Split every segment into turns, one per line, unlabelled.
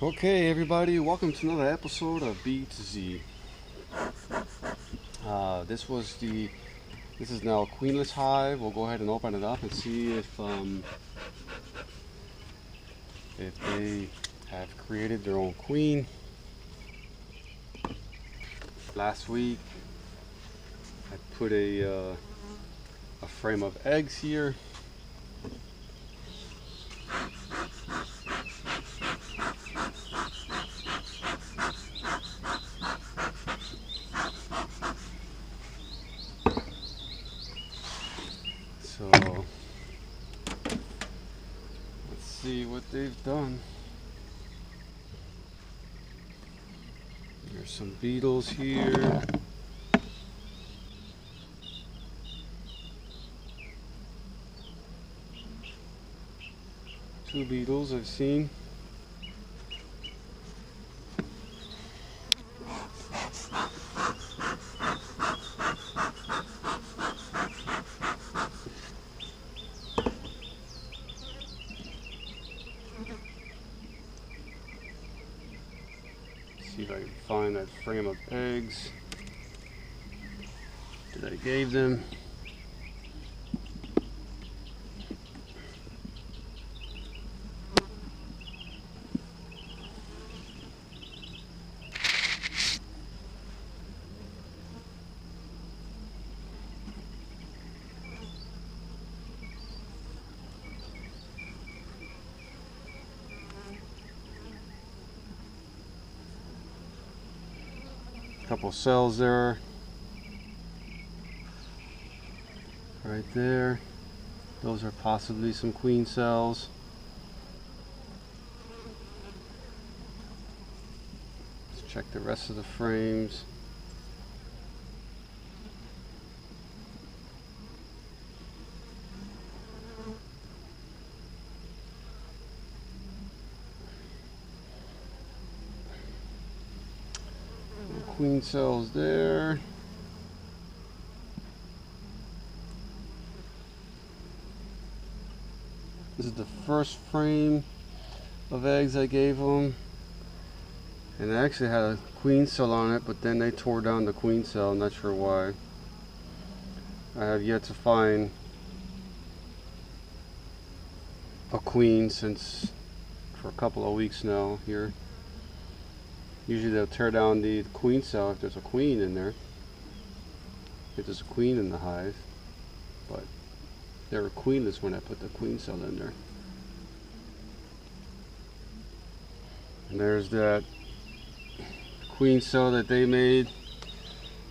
Okay, everybody, welcome to another episode of B to Z. This is now a queenless hive. We'll go ahead and open it up and see if they have created their own queen. Last week, I put a frame of eggs here. So let's see what they've done. There's some beetles here. Two beetles I've seen. See if I can find that frame of eggs that I gave them. Couple cells there, right there. Those are possibly some queen cells. Let's check the rest of the frames. Queen cells there. This is the first frame of eggs I gave them, and it actually had a queen cell on it, but then they tore down the queen cell. I'm not sure why. I have yet to find a queen for a couple of weeks now here. Usually they'll tear down the queen cell if there's a queen in there, if there's a queen in the hive, but they were queenless when I put the queen cell in there. And there's that queen cell that they made.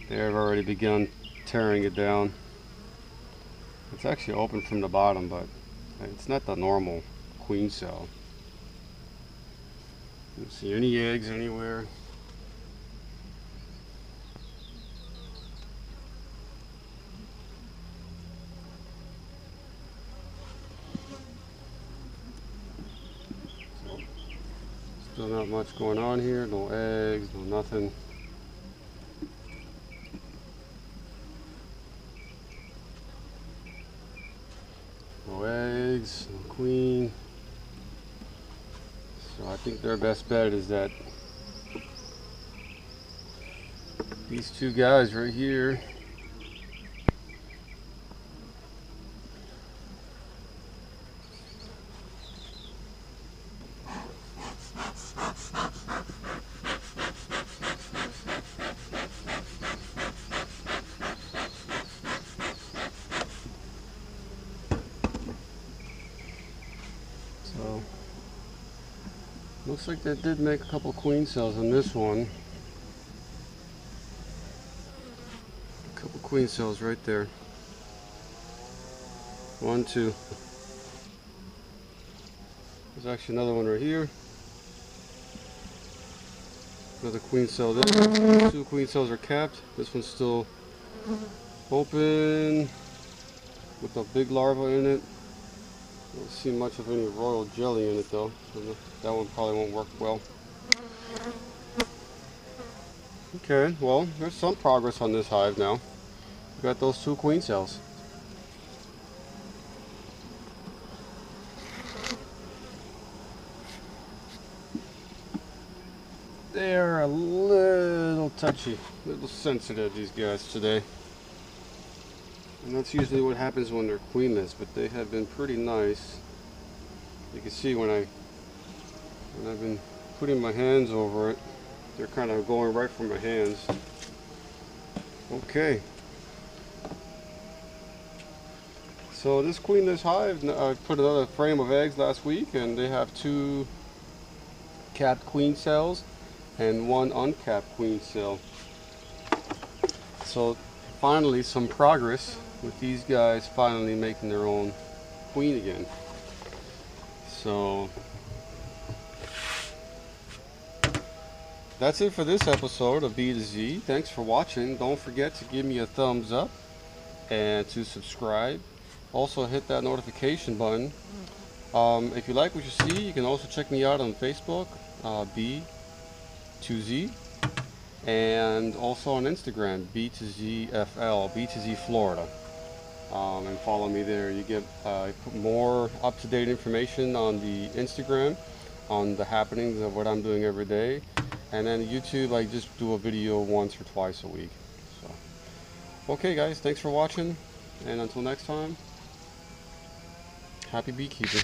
They've already begun tearing it down. It's actually open from the bottom, but it's not the normal queen cell. Don't see any eggs anywhere. So, still not much going on here. No eggs, no nothing. No eggs, no queen. So I think their best bet is that these two guys right here. So looks like they did make a couple queen cells on this one. A couple queen cells right there. 1, 2. There's actually another one right here. Another queen cell there. 2 queen cells are capped. This one's still open with a big larva in it. Don't see much of any royal jelly in it though, so that one probably won't work well. Okay, well, there's some progress on this hive now. We got those 2 queen cells. they're a little touchy, a little sensitive, these guys today. And that's usually what happens when they're queenless, but they have been pretty nice. You can see when I've been putting my hands over it, they're kind of going right for my hands. Okay. So this queenless hive, I put another frame of eggs last week, and they have 2 capped queen cells and 1 uncapped queen cell. So finally some progress with these guys finally making their own queen again. So that's it for this episode of B to Z. Thanks for watching. Don't forget to give me a thumbs up and to subscribe. Also hit that notification button. If you like what you see, you can also check me out on Facebook, B2Z, and also on Instagram, B2ZFL, B2Z Florida. And follow me there. You get more up-to-date information on the Instagram, on the happenings of what I'm doing every day. And then YouTube, I just do a video once or twice a week. So, okay guys, thanks for watching, and until next time, happy beekeeping.